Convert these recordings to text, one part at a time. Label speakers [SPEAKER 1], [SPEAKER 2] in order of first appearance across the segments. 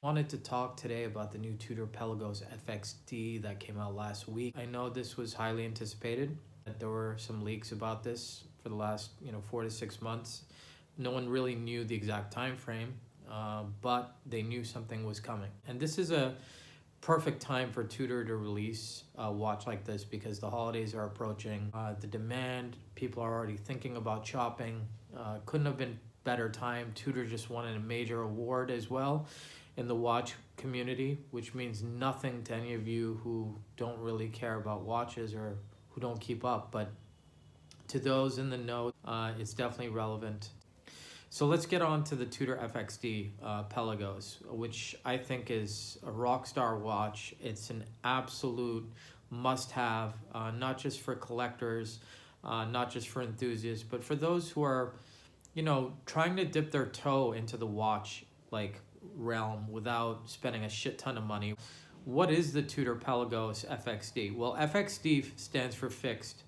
[SPEAKER 1] Wanted to talk today about the new Tudor Pelagos FXD that came out last week. I know this was highly anticipated. That there were some leaks about this for the last 4 to 6 months. No one really knew the exact time frame, but they knew something was coming. And this is a perfect time for Tudor to release a watch like this because the holidays are approaching. The demand, people are already thinking about shopping. Couldn't have been better time. Tudor just won a major award as well in the watch community, which means nothing to any of you who don't really care about watches or who don't keep up. But to those in the know, it's definitely relevant. So let's get on to the Tudor FXD Pelagos, which I think is a rock star watch. It's an absolute must-have, not just for collectors, not just for enthusiasts, but for those who are, trying to dip their toe into the watch realm without spending a shit ton of money. What is the Tudor Pelagos FXD? Well, FXD stands for fixed.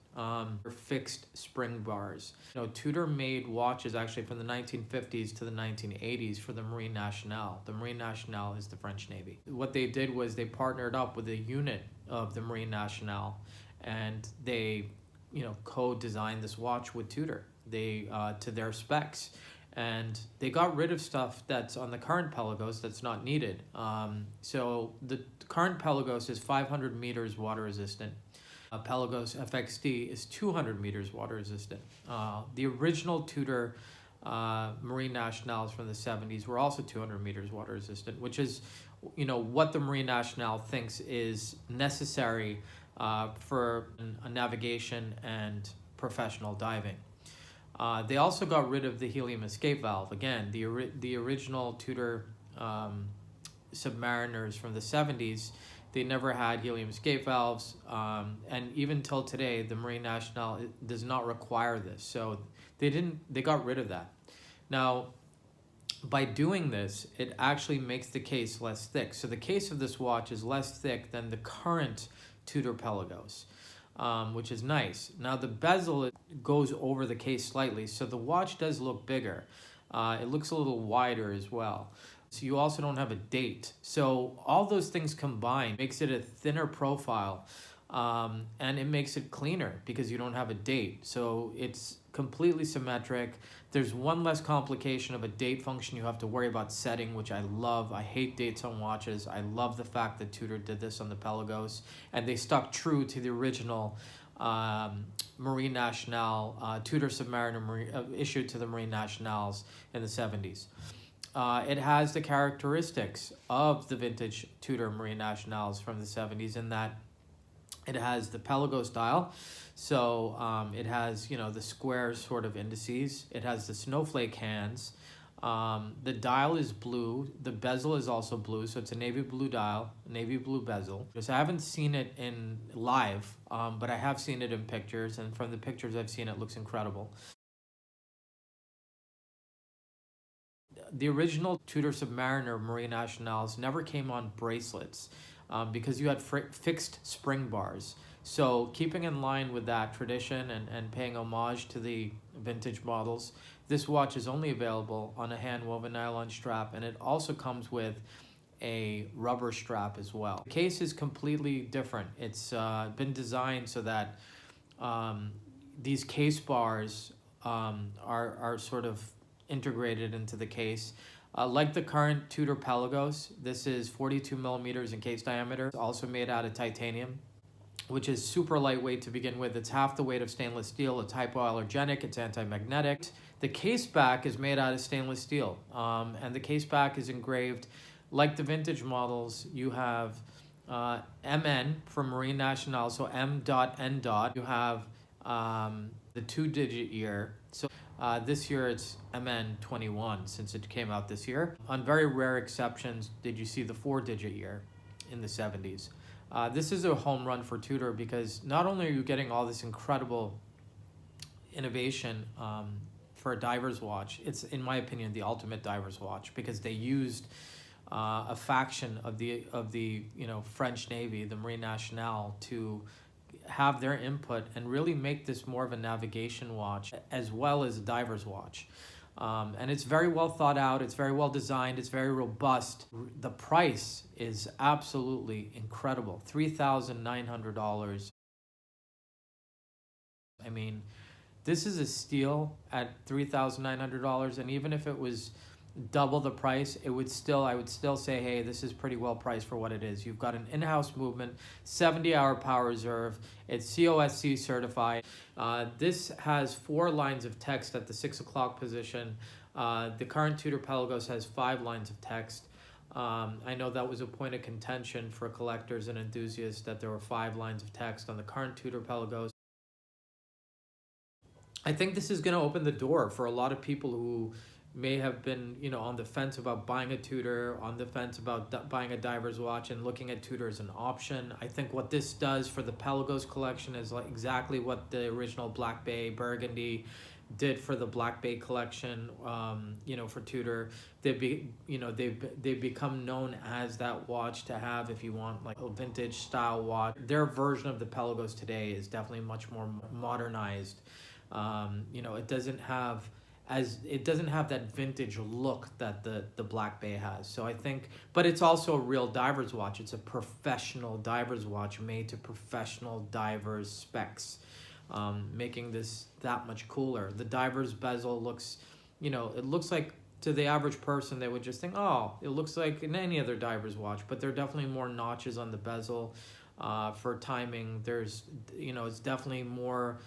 [SPEAKER 1] Fixed spring bars. Tudor made watches actually from the 1950s to the 1980s for the Marine Nationale. The Marine Nationale is the French Navy. What they did was they partnered up with a unit of the Marine Nationale, and they, co-designed this watch with Tudor. They to their specs. And they got rid of stuff that's on the current Pelagos that's not needed. So the current Pelagos is 500 meters water resistant. Pelagos FXD is 200 meters water resistant. The original Tudor Marine Nationales from the 70s were also 200 meters water resistant, which is, what the Marine Nationale thinks is necessary for a navigation and professional diving. They also got rid of the helium escape valve. Again, the original Tudor Submariners from the 70s, they never had helium escape valves, and even till today, the Marine Nationale does not require this. So they got rid of that. Now, by doing this, it actually makes the case less thick. So the case of this watch is less thick than the current Tudor Pelagos. Which is nice. Now the bezel goes over the case slightly, so the watch does look bigger. It looks a little wider as well. So you also don't have a date. So all those things combined makes it a thinner profile, and it makes it cleaner because you don't have a date. So it's completely symmetric. There's one less complication of a date function you have to worry about setting, which I love. I hate dates on watches. I love the fact that Tudor did this on the Pelagos, and they stuck true to the original Marine Nationale, Tudor Submariner issued to the Marine Nationales in the 70s. It has the characteristics of the vintage Tudor Marine Nationales from the 70s in that it has the Pelagos dial. So it has, the square sort of indices. It has the snowflake hands. The dial is blue. The bezel is also blue. So it's a navy blue dial, navy blue bezel. So I haven't seen it in live, but I have seen it in pictures. And from the pictures I've seen, it looks incredible. The original Tudor Submariner Marine Nationales never came on bracelets because you had fixed spring bars. So keeping in line with that tradition and paying homage to the vintage models, this watch is only available on a hand-woven nylon strap, and it also comes with a rubber strap as well. The case is completely different. It's been designed so that these case bars are sort of integrated into the case. Like the current Tudor Pelagos, this is 42 millimeters in case diameter. It's also made out of titanium, which is super lightweight to begin with. It's half the weight of stainless steel. It's hypoallergenic. It's anti-magnetic. The case back is made out of stainless steel, and the case back is engraved like the vintage models. You have MN for Marine Nationale, so M.N. You have the 2-digit year. So this year it's MN21 since it came out this year. On very rare exceptions did you see the 4-digit year in the 70s. This is a home run for Tudor because not only are you getting all this incredible innovation for a diver's watch, it's, in my opinion, the ultimate diver's watch because they used a faction of the French Navy, the Marine Nationale, to have their input and really make this more of a navigation watch as well as a diver's watch. And it's very well thought out, it's very well designed, it's very robust. The price is absolutely incredible, $3,900. I mean, this is a steal at $3,900, and even if it was double the price, I would still say, hey, this is pretty well priced for what it is. You've got an in-house movement, 70-hour power reserve, it's COSC certified. This has 4 lines of text at the 6 o'clock position. The current Tudor Pelagos has 5 lines of text. I know that was a point of contention for collectors and enthusiasts, that there were 5 lines of text on the current Tudor Pelagos. I think this is going to open the door for a lot of people who may have been, on the fence about buying a Tudor, on the fence about buying a diver's watch, and looking at Tudor as an option. I think what this does for the Pelagos collection is like exactly what the original Black Bay Burgundy did for the Black Bay collection. For Tudor, they've become known as that watch to have if you want like a vintage style watch. Their version of the Pelagos today is definitely much more modernized. It doesn't have that vintage look that the Black Bay has. So I think, but it's also a real diver's watch. It's a professional diver's watch made to professional divers specs, making this that much cooler. The diver's bezel looks, it looks like, to the average person, they would just think, oh, it looks like in any other diver's watch, but there are definitely more notches on the bezel. For timing, there's, it's definitely more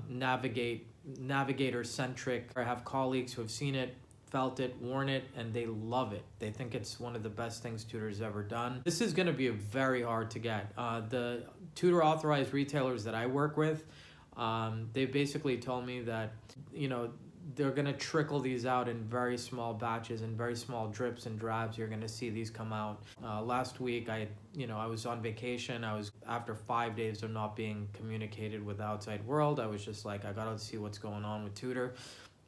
[SPEAKER 1] navigator centric. I have colleagues who have seen it, felt it, worn it, and they love it. They think it's one of the best things Tudor's ever done. This is going to be very hard to get. The Tudor authorized retailers that I work with, they basically told me that, they're going to trickle these out in very small batches and very small drips and drabs. You're going to see these come out. Last week, I was on vacation. After 5 days of not being communicated with the outside world, I was just like, I got to see what's going on with Tudor.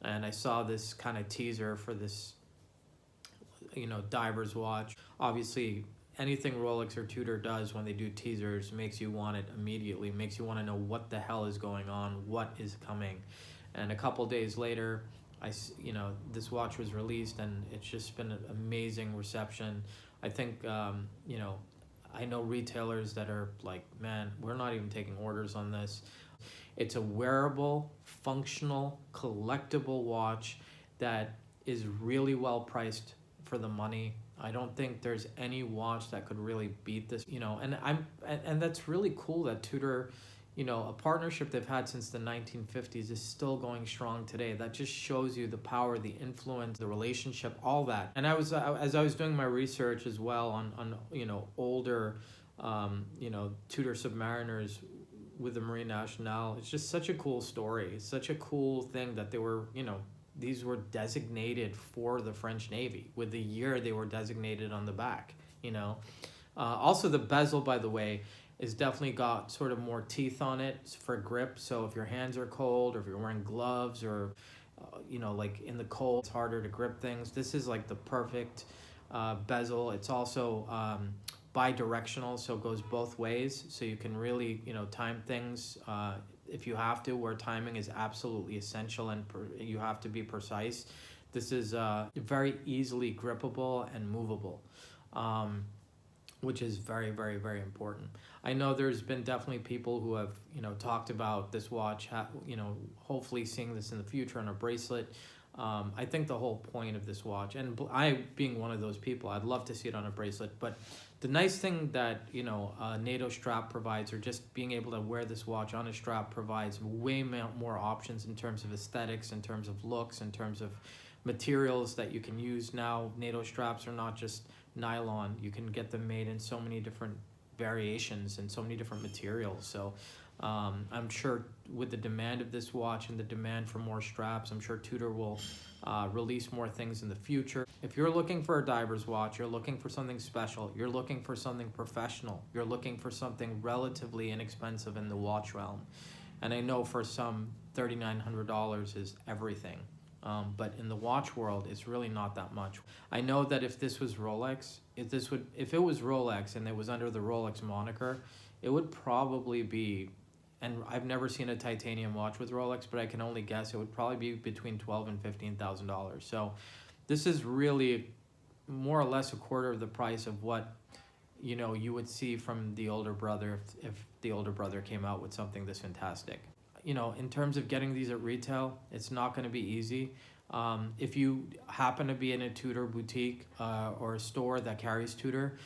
[SPEAKER 1] And I saw this kind of teaser for this, diver's watch. Obviously, anything Rolex or Tudor does when they do teasers makes you want it immediately, makes you want to know what the hell is going on, what is coming. And a couple days later, this watch was released, and it's just been an amazing reception. I think, I know retailers that are like, man, we're not even taking orders on this. It's a wearable, functional, collectible watch that is really well priced for the money. I don't think there's any watch that could really beat this, and that's really cool that Tudor, a partnership they've had since the 1950s is still going strong today. That just shows you the power, the influence, the relationship, all that. And as I was doing my research as well on older, Tudor Submariners with the Marine Nationale, it's just such a cool story. It's such a cool thing that they were, these were designated for the French Navy with the year they were designated on the back, Also, the bezel, by the way, is definitely got sort of more teeth on it for grip. So if your hands are cold, or if you're wearing gloves, or like in the cold, it's harder to grip things. This is like the perfect bezel. It's also bi-directional, so it goes both ways. So you can really time things if you have to, where timing is absolutely essential and you have to be precise. This is very easily grippable and movable. Which is very, very, very important. I know there's been definitely people who have, talked about this watch, hopefully seeing this in the future on a bracelet. I think the whole point of this watch, and I being one of those people, I'd love to see it on a bracelet, but the nice thing that, a NATO strap provides, or just being able to wear this watch on a strap, provides way more options in terms of aesthetics, in terms of looks, in terms of materials that you can use now. NATO straps are not just nylon. You can get them made in so many different variations and so many different materials. So I'm sure with the demand of this watch and the demand for more straps, I'm sure Tudor will release more things in the future. If you're looking for a diver's watch, you're looking for something special, you're looking for something professional, you're looking for something relatively inexpensive in the watch realm, and I know for some $3,900 is everything. But in the watch world, it's really not that much. I know that if this was Rolex, if it was Rolex and it was under the Rolex moniker, it would probably be and I've never seen a titanium watch with Rolex, but I can only guess it would probably be between $12,000 and $15,000. So this is really more or less a quarter of the price of what, you know, you would see from the older brother if the older brother came out with something this fantastic. You know, in terms of getting these at retail, it's not going to be easy. If you happen to be in a Tudor boutique or a store that carries Tudor,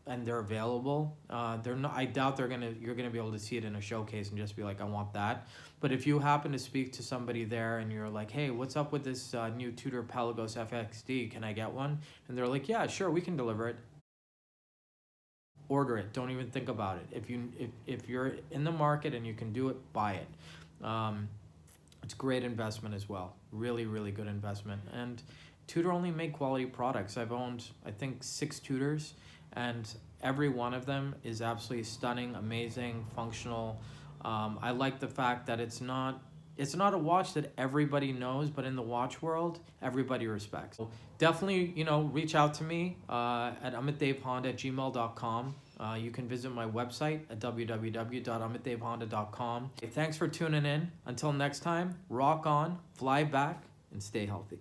[SPEAKER 1] and they're available, they're not. I doubt you're gonna be able to see it in a showcase and just be like, I want that. But if you happen to speak to somebody there and you're like, hey, what's up with this new Tudor Pelagos FXD? Can I get one? And they're like, yeah, sure, we can deliver it. Order it. Don't even think about it. If you're in the market and you can do it, buy it. It's great investment as well. Really, really good investment. And Tudor only make quality products. I've owned, I think, 6 Tudors, and every one of them is absolutely stunning, amazing, functional. I like the fact that it's not a watch that everybody knows, but in the watch world, everybody respects. So definitely, you know, reach out to me at amitdevehonda@gmail.com. You can visit my website at www.amitdevehonda.com. Thanks for tuning in. Until next time, rock on, fly back, and stay healthy.